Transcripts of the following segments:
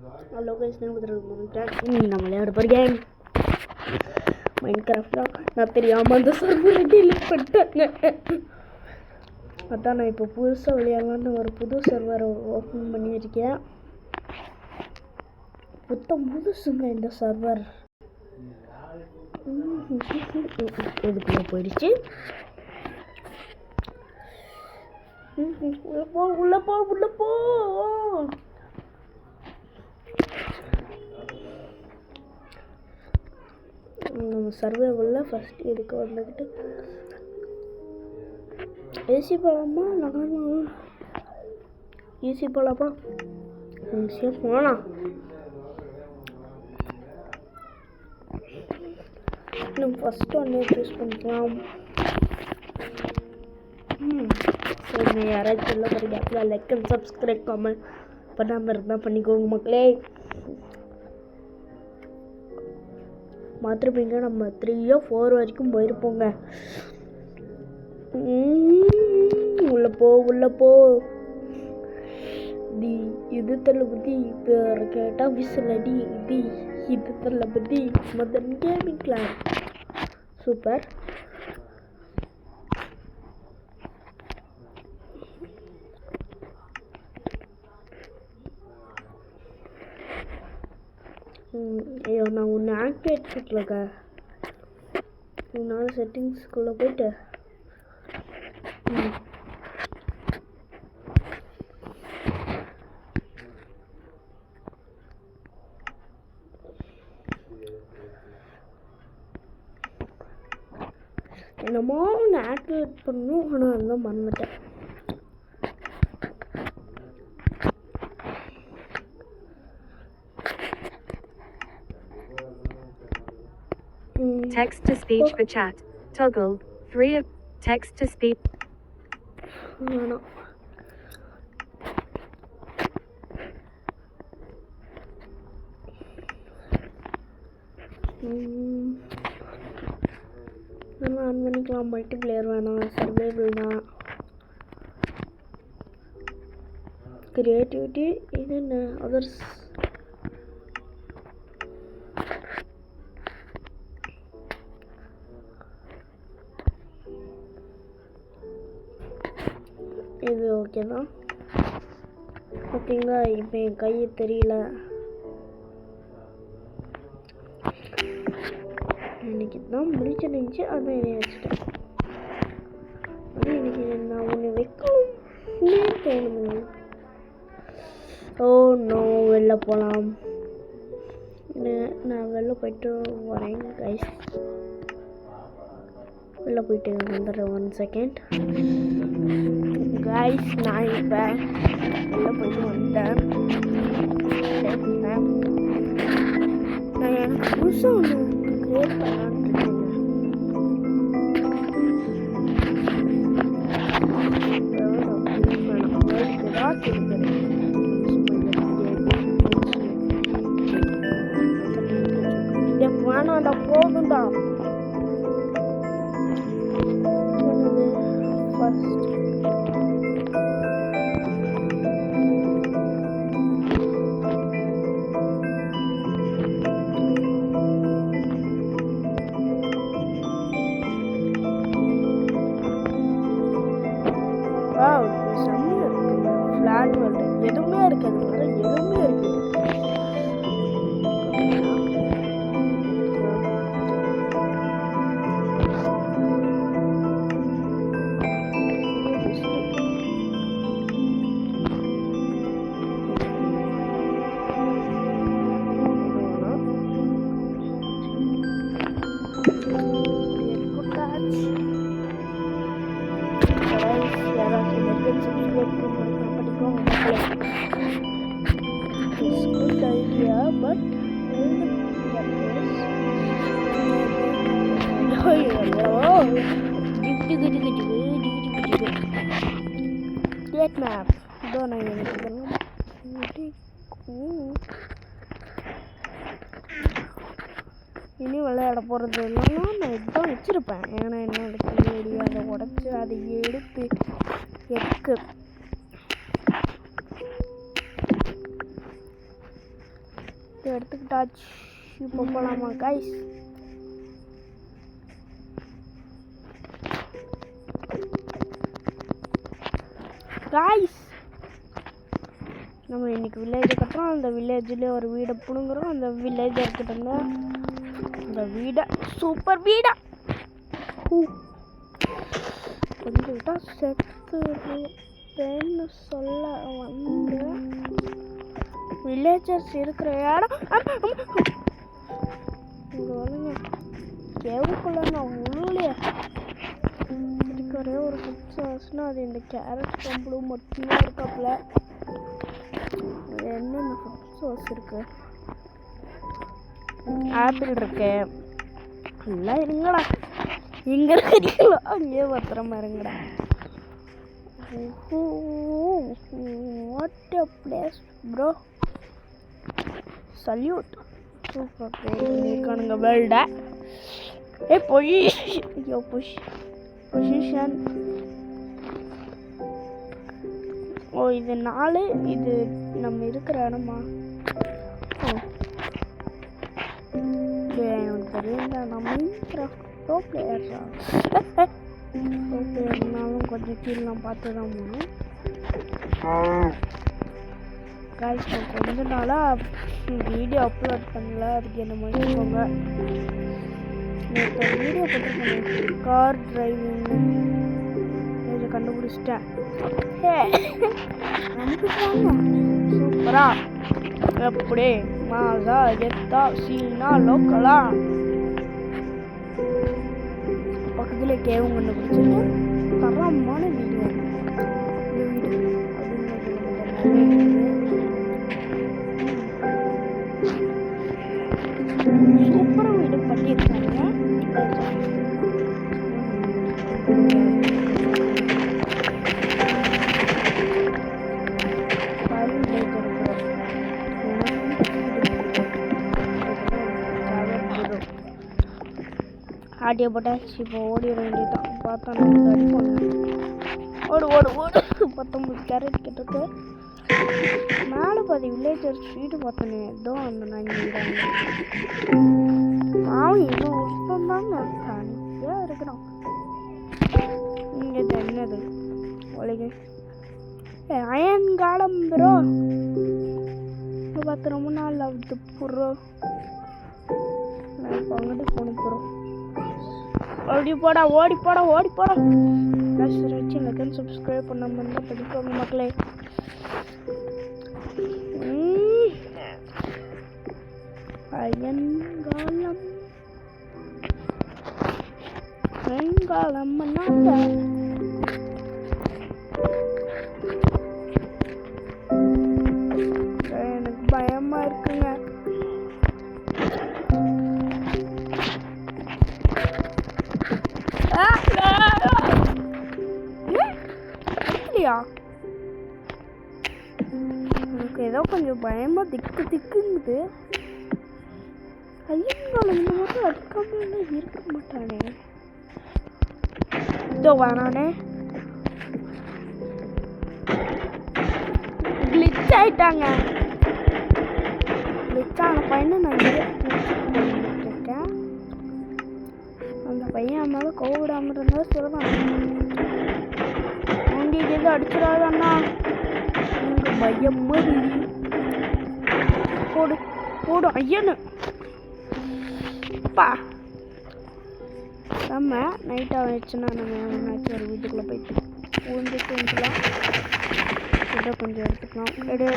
Hello guys, நான் நம்ம விளையாட போகிறேன் மைன்கிராஃப்ட் தான். நான் தெரியாமல் அந்த சர்வரை டெலீட் பண்ணிட்டேங்க. அதான் நான் இப்போ புதுசாக விளையாடலான்னு ஒரு புது சர்வரை ஓப்பன் பண்ணியிருக்கேன். புதுசுங்க இந்த சர்வர். இதுக்குள்ளே போயிடுச்சு. உள்ள போ. நம்ம சர்வைவலில் ஃபஸ்ட் இதுக்கு வந்துக்கிட்டு ஏசி போகலாமா? ஈஸி போகலாமா? ஈஸியாக போகலாம். நம்ம ஃபஸ்ட்டு ஒன்றே சூஸ் பண்ணிக்கலாம். சரி, யாராச்சும் சொல்ல போகிறீங்க அப்படியே லைக் அண்ட் சப்ஸ்கிரைப் கமெண்ட் பண்ணாமல் இருந்தால் பண்ணிக்கோங்க மக்களே. மாத்திரப்பீங்க நம்ம 3 or 4 வரைக்கும் போயிருப்போங்க. உள்ள போ தி இது தளபதி பேர் கேட்டா விசிலடி தி இது தளபதி மதன் கேமிங் கிளான். சூப்பர். ஐயோ, நான் ஒன்று ஆக்டிவேட் பண்ணிருக்க. நான் செட்டிங்ஸ்குள்ளே போயிட்டு என்னமோ ஒன்று ஆக்டிவேட் பண்ணணும். ஆனால் அதெல்லாம் மறந்துட்டேன். Text to speech for chat. Toggle 3 of text to speech. No. நம்ம ஆன் பண்ணிக்கலாம். மல்டிப்ளேயர் வேணாம், சர்வைவல் தான். கிரியேட்டிவிட்டி இது என்ன அதர்ஸ். இது ஓகே தான். பார்த்தீங்களா, இப்போ என் கை தெரியல. எனக்கு தான் முடிச்சிருந்துச்சு, அதான் என்னை வச்சுட்டேன். ஆனால் எனக்கு நான் ஒன்று வைக்கணும்னே தோணுதுங்க. ஓ நோ, வெளில போகலாம். நான் வெளில போயிட்டு வரேன் கைஸ். வெளில போயிட்டு வந்துடுறேன். 1 செகண்ட் கைஸ். நான் இப்போ வெளில போயிட்டு வந்தேன். நான் எனக்கு புதுசாக ஒன்று கிரியேட் பண்ணலான்னு இருக்கேன். வேணாண்டா, போதும்டா. ஃபர்ஸ்ட் செம்மையாக இருக்குங்க. ஃப்ளாட் வேர்ல்டு எதுவுமே இருக்காது, எதுவுமே இருக்குது. It's good idea, but great map. Don't I இனி விளையாட போகிறது இல்லைன்னா நான் இதுதான் வச்சுருப்பேன். ஏன்னா என்னோட தேடி அதை உடச்சி அதை எடுத்து எக்கு எடுத்துக்கிட்டாச்சு. இப்போ போகலாமா கைஸ்? கைஸ் நம்ம இன்னைக்கு வில்லேஜ் கட்டுறோம். அந்த வில்லேஜ்லேயே ஒரு வீடை பிடுங்குறோம். அந்த வில்லேஜ் இருக்கிட்டங்க அந்த வீடை சூப்பர் வீடா கொஞ்சம் விட்டா செத்துன்னு சொல்ல வந்து வில்லேஜர்ஸ் இருக்கிற இடம் இங்கே வந்துங்க கேவுக்குள்ள நான் உழுலையே இருக்கிற ஒரு ஃபுட்ஸாஸ்னால் அது இந்த கேரட் கம்பளு மட்டும்தான் இருக்காப்புல. என்னென்ன ஃபுட் சோர்ஸ் இருக்கு? ஆப்பிள் இருக்கு. எல்லாம் இருங்கடா. எங்க இருக்கீங்களோ அங்கேயே பத்திரமா இருங்கடா. What a place bro. Salute. Super இருக்கானுங்க வேல்ட. போய் ஐயோ பொசிஷன். ஓ இது 4. இது நம்ம இருக்கிற இடமா? எனக்கு தெரியல. நம்ம ப்ரோ பிளேயர்ஸா? ப்ரோ பிளேயர்னாலும் கொஞ்சம் கீழே நான் பார்த்து தான் போகணும். காய்ஸ் நான் கொஞ்ச நாளாக வீடியோ அப்லோட் பண்ணல. அதுக்கு என்ன மன்னிச்சுக்கோங்க. நேற்று வீடியோ போட்டிருக்கேன் கார் டிரைவிங். இதை கண்டுபிடிச்சிட்டேன். சூப்பரா எப்படி மாசா எத்தா சீனா லோக்கலா பக்கத்துல கேவும் கண்டுபிடிச்சிட்டு தரமான வீடியோ. சூப்பரா வீடு பண்ணியிருக்காங்க. ஆட்டியை போட்டாச்சு. இப்போ ஓடிட வேண்டியதான். பார்த்தா நமக்கு அடிப்பாங்க. ஓடு ஓடு ஓடு. 19 கேரட் கிட்டக்கு மேலே பாதி வில்லேஜர் ஸ்ட்ரீட்டு பார்த்தோன்னே ஏதோ அந்த நாங்கள் வீடாங்க. அவன் இன்னும் ஒருத்தம் தாங்க தனியாக இருக்கிறான். இங்கே என்னது ஒழிக அயன் காலம் ப்ரோ. பார்த்து ரொம்ப நாள் ஆகுது ப்ரோ. நான் இப்போ அங்கிட்டு போன ப்ரோ. ஓடி போடா ஓடி போடா ஓடி போடா. சேனலுக்கு சப்ஸ்கிரைப் பண்ணாம இருந்தால் படிக்கோங்க மக்களே. அயன்காலம் அயன்காலம் எனக்கு பயமா இருக்குங்க. எனக்கு ஏதோ கொஞ்சம் பயமா திக்குங்குது. ஐயங்காலம் இந்த மாதிரி அடிக்காம இருக்க மாட்டானே. இதோ வரானே. கிளிச் ஆயிட்டாங்க. கிளிச் ஆன பையனை நான் இருக்கேன். அந்த பையன் மேலே கோவிடாம இருந்தா சொல்லலாம். உங்களுக்கு எது அடிச்சிடாதண்ணா. எனக்கு பயமா போடு போடு ஐயனு பா. நம்ம நைட்டாக ஆயிடுச்சுன்னா நம்ம என்னாச்சும் ஒரு வீட்டுக்குள்ளே போயிட்டு உழுந்து தூங்கிக்கலாம். இதை கொஞ்சம் எடுத்துக்கலாம். எடு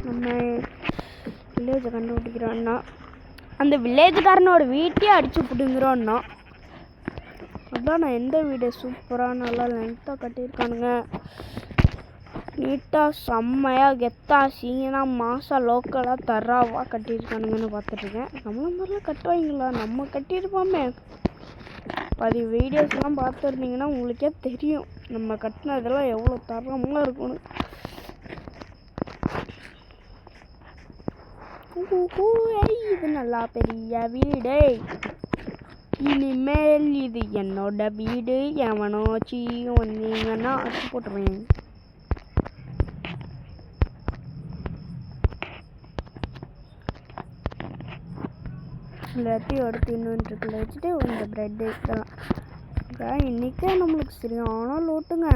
நம்ம வில்லேஜை கண்டுபிடிக்கிறோன்னா அந்த வில்லேஜுக்காரனோட வீட்டையே அடிச்சு பிடுங்குறோன்னா அதான் நான் எந்த வீடு சூப்பராக நல்லா லென்த்தாக கட்டியிருக்கானுங்க. நீட்டாக செம்மையாக கெத்தாக சீனா மாதம் லோக்கலாக தராவாக கட்டியிருக்கானுங்கன்னு பார்த்துட்ருக்கேன். நம்மள மாதிரிலாம் கட்டுவாங்களா? நம்ம கட்டியிருப்போமே. பாதி வீடியோஸ்லாம் பார்த்துருந்தீங்கன்னா உங்களுக்கே தெரியும் நம்ம கட்டினதெல்லாம் எவ்வளோ தரமாக இருக்கும்னு. இது நல்லா பெரிய வீடு. இனிமேல் இது என்னோட வீடு. எவனோச்சி வந்தீங்கன்னா அடிச்சு போட்டுருவேன். எல்லாத்தையும் எடுத்து இன்னொன்றுக்குள்ள வச்சுட்டு இந்த ப்ரெட்டு இதெல்லாம் இன்றைக்கே நம்மளுக்கு சரியான லோட்டுங்க.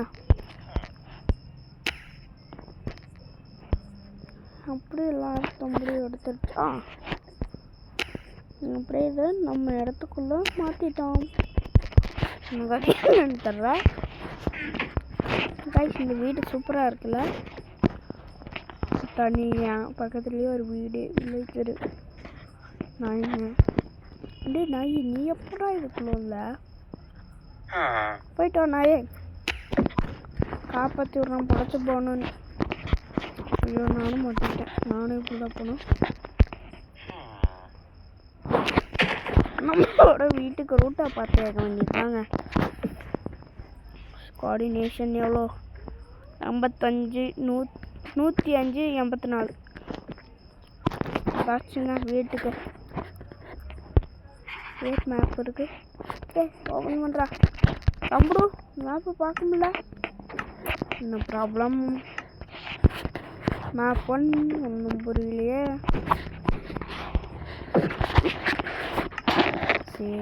அப்படி எல்லாத்தையும் எடுத்துருச்சா அப்படியே இதை நம்ம இடத்துக்குள்ளே மாற்றிட்டோம். தர்றேன் கைஸ், இந்த வீடு சூப்பராக இருக்குல்ல. தனியாக பக்கத்துலேயே ஒரு வீடு விளைச்சரு நாய்ங்க. அப்படியே நாய் நீ எப்படா இதுக்குள்ள இல்லை போயிட்டோம் நாயே, காப்பாற்றி விட்றான் படைச்சு போகணுன்னு. ஐயோ நானும் மாட்டிக்கிட்டேன், நானும் இப்படி தான் போகணும். நம்மளோட வீட்டுக்கு ரூட்டை பார்த்து கேட்க வேண்டியதாங்க. கோஆர்டினேஷன் எவ்வளோ? 55 105 84 ஆச்சுங்க. வீட்டுக்கு வீட் மேப் இருக்கு. ஓப்பன் பண்ணுறா தம்பு, மேப்பு பார்க்க முடியல. என்ன ப்ராப்ளம்? மேப் ஒன்றும் புரியலையே. சரி,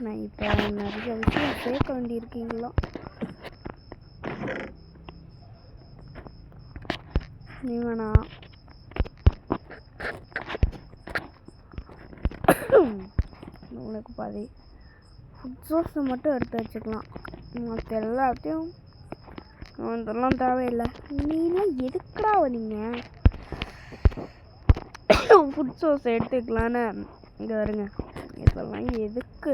நான் இப்போ நிறைய விஷயம் சேர்க்க வேண்டியிருக்கீங்களா? நீ வேணா உனக்கு பாதி ஃபுட் சோர்ஸை மட்டும் எடுத்து வச்சுக்கலாம். மற்ற எல்லாத்தையும் இதெல்லாம் தேவையில்லை. நீலாம் எதுக்குடா வரீங்க? ஃபுட் சோர்ஸை எடுத்துக்கலான்னு இங்கே வருங்க. இதெல்லாம் எதுக்கு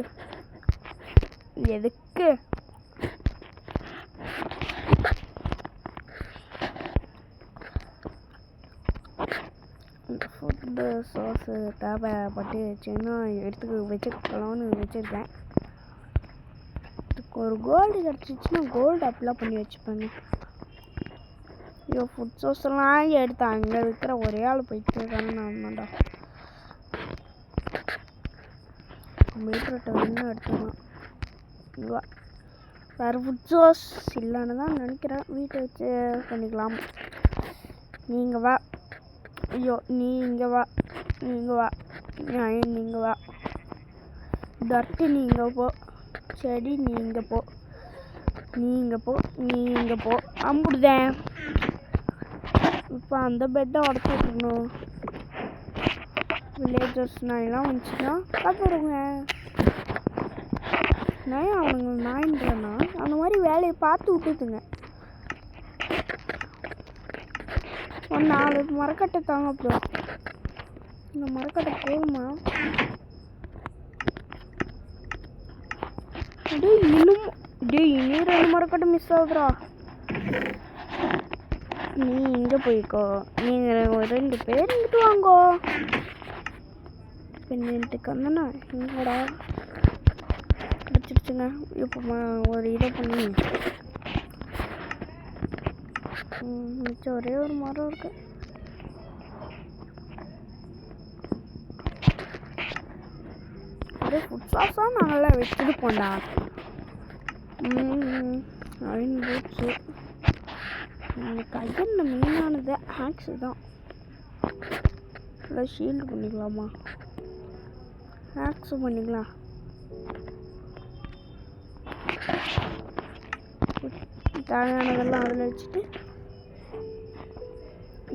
எதுக்கு? ஃபுட்டு சோர்ஸு தேவைப்பட்டு வச்சுன்னா எடுத்துக்க வச்சுக்கலாம்னு வச்சுருக்கேன். இதுக்கு ஒரு கோல்டு கிடச்சிச்சின்னா கோல்டு அப்ளை பண்ணி வச்சுப்பேங்க. ஐயோ ஃபுட் சோர்ஸ் எல்லாம் எடுத்து அங்கே விற்கிற ஒரே ஆள் போயிட்டு ஆமாண்டா. மீட்டர்கிட்ட இன்னும் எடுத்துக்கலாம். இவா வேறு ஃபுட் சோர்ஸ் இல்லைன்னு தான் நினைக்கிறேன். வீட்டை வச்சு பண்ணிக்கலாம். நீங்கள் வா. ஐயோ நீ இங்கே வா, நீங்கள் வா, நீங்கள் வா. டர்ட்டு நீங்கள் போ, செடி நீங்கள் போ, நீங்கள் போ, நீங்கள் போ. அம்புடுதேன். இப்போ அந்த பெட்டை உடச்சி விட்டுருணும். வில்லேஜர்ஸ் நாயெல்லாம் வந்துச்சுன்னா பார்த்துருங்க. நாய் அவனுங்க நாயின்றனா அந்த மாதிரி வேலையை பார்த்து விட்டுதுங்க. ஒரு 4 மரக்கட்டை தாங்க. அப்புறம் இந்த மரக்கட்டை போகுமா? இன்னும் இனி 2 மரக்கட்டை மிஸ் ஆகுதுரா. நீ இங்கே போய்க்கோ, நீங்கள் ஒரு 2 பேர் இங்கிட்டு வாங்கோ. பெண்ணுக்கு வந்தனா எங்கடா கிடச்சிருச்சுங்க. இப்போ ஒரு இதை பண்ணி மிச்சம் ஒரே ஒரு மரம் இருக்கு. ஒரே ஃபுட் சாஸாக நாங்கள்லாம் வச்சுருப்போண்டா. அயன் பூட்ஸு எனக்கு அயனில் மெயினானது ஹேக்ஸு தான். இல்லை ஷீல்டு பண்ணிக்கலாமா? ஹேக்ஸும் பண்ணிக்கலாம். தேவையானதெல்லாம் அதில் வச்சுட்டு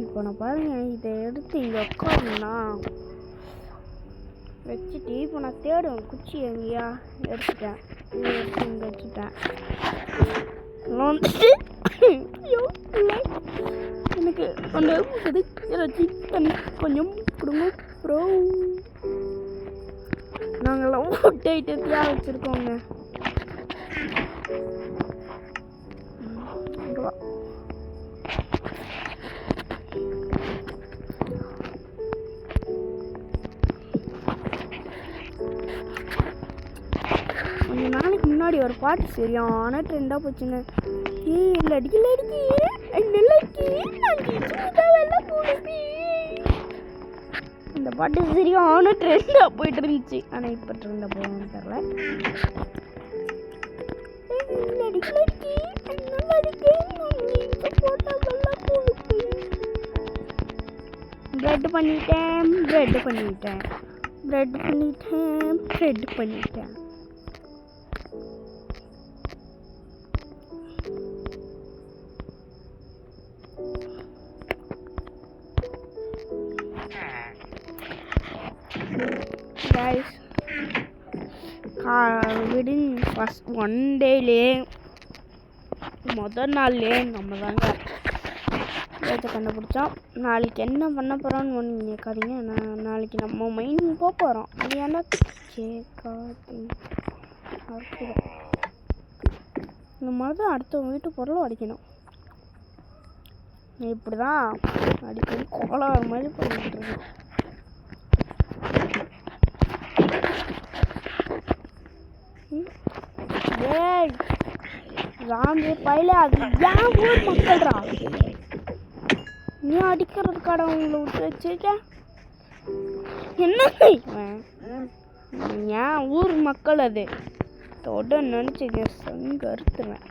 இப்போ நான் பாருங்க இதை எடுத்து இங்கே உட்காருன்னா வச்சுட்டு இப்போ நான் தேடுவேன் குச்சி எங்கேயா எடுத்துட்டேன். எடுத்து இங்கே வச்சுட்டேன். வந்துட்டு எனக்கு அந்த இறைச்சி தண்ணி கொஞ்சம் கொடுங்க ப்ரோ. நாங்கள்லாம் ஃபுட் ஐட்டத்தையாக வச்சுருக்கோங்க. கொஞ்ச நாளைக்கு முன்னாடி ஒரு பாட்டு சரியான ட்ரெண்டாக போச்சுங்க. லடிக்கி லடிக்கி நெல்லடிக்கி இந்த பாட்டு சரியான ட்ரெண்டாக போயிட்டு இருந்துச்சு. ஆனால் இப்போ ட்ரெண்டாக போகணும்னு தெரில. பிரெட் பண்ணிட்டேன். ப்ரெட் பண்ணிட்டேன். guys விடின் ஃபஸ்ட் ஒன் டேலே முதல் நாள்லே நம்ம தாங்க இதை கண்டுபிடிச்சோம். நாளைக்கு என்ன பண்ண போகிறோன்னு ஒன்று கேட்காதீங்க. நாளைக்கு நம்ம மைனிங் போக போகிறோம். அது ஏன்னா கேட்காதீங்க. இந்த மாதிரி தான் அடுத்த வீட்டு பொருளும் அடிக்கணும். இப்படி தான் அடிக்கடி கோளாறு மாதிரி பண்ணிட்டு இருக்கேன். ஏய் ராம்பே பையில அது ஏன் ஊர் மக்கள்ரா நீ அடிக்கிறதுக்காட அவங்கள விட்டு வச்சிருக்க? என்ன ஏன் ஊர் மக்கள் அது தொட நினச்சிக்க சங்க அறுத்துவேன்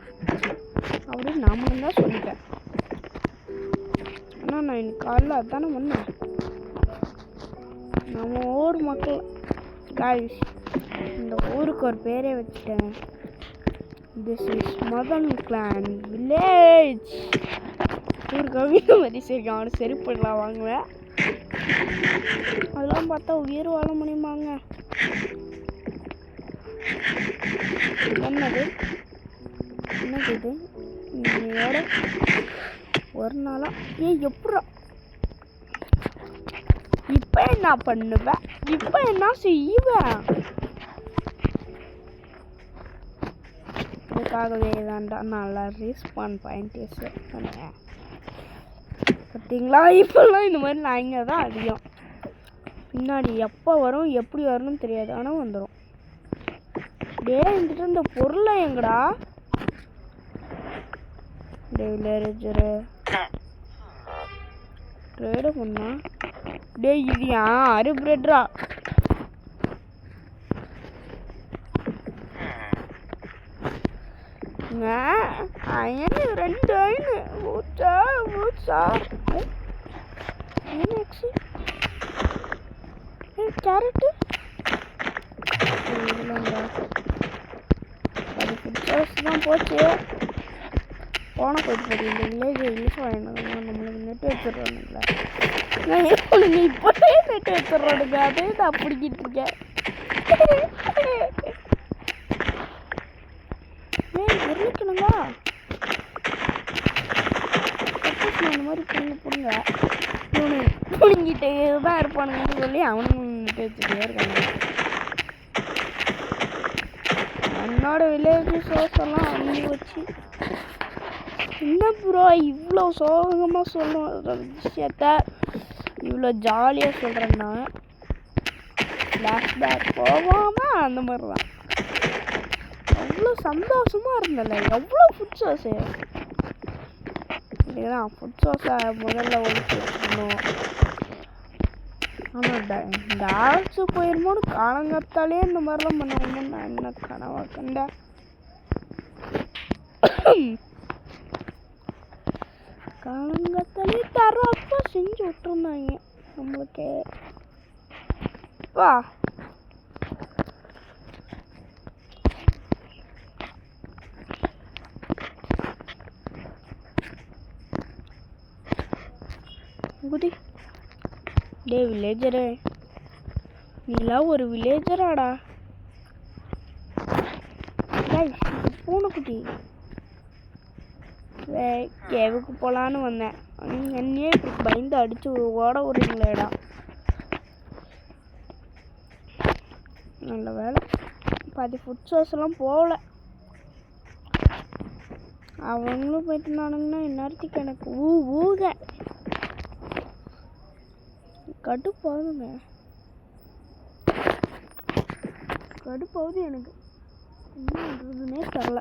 அப்படின்னு நாமளும் தான் சொல்லிட்டேன். ஆனால் நான் இன்னைக்கு காலைல அதானே பண்ணேன். நம்ம ஊர் மக்கள் காய்ஸ் இந்த ஊருக்கு ஒரு பேரே வச்சுட்டேன். This is Madan clan village. ஊருக்கு வீடு மாதிரி சரி அவனை செருப்படலாம் வாங்குவேன். அதெல்லாம் பார்த்தா உயிர் வாழ முடியுமாங்க? என்னது இது இன்னையோட ஒரு நாளா எப்படா இப்போ என்ன பண்ணுவேன்? இப்போ என்ன செய்வேன்? அதுக்காகவே தான்டா நல்லா ரீஸ்பான் பாயிண்ட் செட் பண்ணேன். பார்த்தீங்களா? இப்போல்லாம் இந்த மாதிரி நாய்ங்க தான் அதிகம். பின்னாடி எப்போ வரும் எப்படி வரணும்னு தெரியாது, ஆனால் வந்துடும். டே என்கிட்ட இந்த பொருளை எங்கடா டே வில்லேஜரு ட்ரேடு பண்ணா? டே இது யாரு பிரெட்ரா? அயனு 2 அயனு ஊச்சா ஊச்சா நெக்ஸ்ட் கேரட்டு அது ஃபுட்ஸ் தான் போச்சு. போன போயிட்டு போகுது. இந்த வில்லேஜ் யூஸ் ஆகிடும். நம்மளுக்கு நெட் வச்சிடறானுங்களா? நான் எப்பொழுது இப்போவே நெட் வச்சிடறானுங்க. அதே நான் பிடிக்கிட்டு இருக்கேன். இருக்கணுங்களா இந்த மாதிரி பிடுங்க பிடுங்கிட்டே தான் இருப்பானுங்கன்னு சொல்லி அவனுங்க வச்சுட்டே இருக்காங்க. என்னோட வில்லேஜ் சோர்ஸ் எல்லாம் அள்ளி வச்சு என்ன ப்ரோ இவ்வளோ சோகமாக சொல்லுற விஷயத்த இவ்வளோ ஜாலியாக சொல்கிறேன்னா ஃப்ளாஷ்பேக் போகாமல் அந்த மாதிரி தான் அவ்வளோ சந்தோஷமாக இருந்தல. எவ்வளோ ஃபுட் சோர்ஸு இதுதான் ஃபுட் சோர்ஸை முதல்ல ஒழிச்சு வச்சுக்கணும். ஆனால் இந்த ஆட்சி போயிருமோன்னு காலங்காத்தாலே இந்த மாதிரிலாம் பண்ணுவாங்கன்னு நான் என்ன கனவா கண்டேன். காலங்காத்தாலே தரப்போ செஞ்சு விட்டுருந்தாங்க நம்மளுக்கு. வா குதி டே வில்லேஜரு நீலாம் ஒரு வில்லேஜராடா? பூனைக்குட்டி கேவுக்கு போகலான்னு வந்தேன். நீங்கள் என்னையே இப்படி பயந்து அடித்து ஓட விடுறீங்களேடா. நல்ல வேலை பாதி ஃபுட் சோர்ஸ் எல்லாம் போகல. அவங்களும் போயிட்டு நானுங்கன்னா இந்நேரத்துக்கு எனக்கு ஊக கடுப்பாகுங்க. கடுப்பாகுது எனக்கு என்ன பண்ணுறதுன்னே தெரில.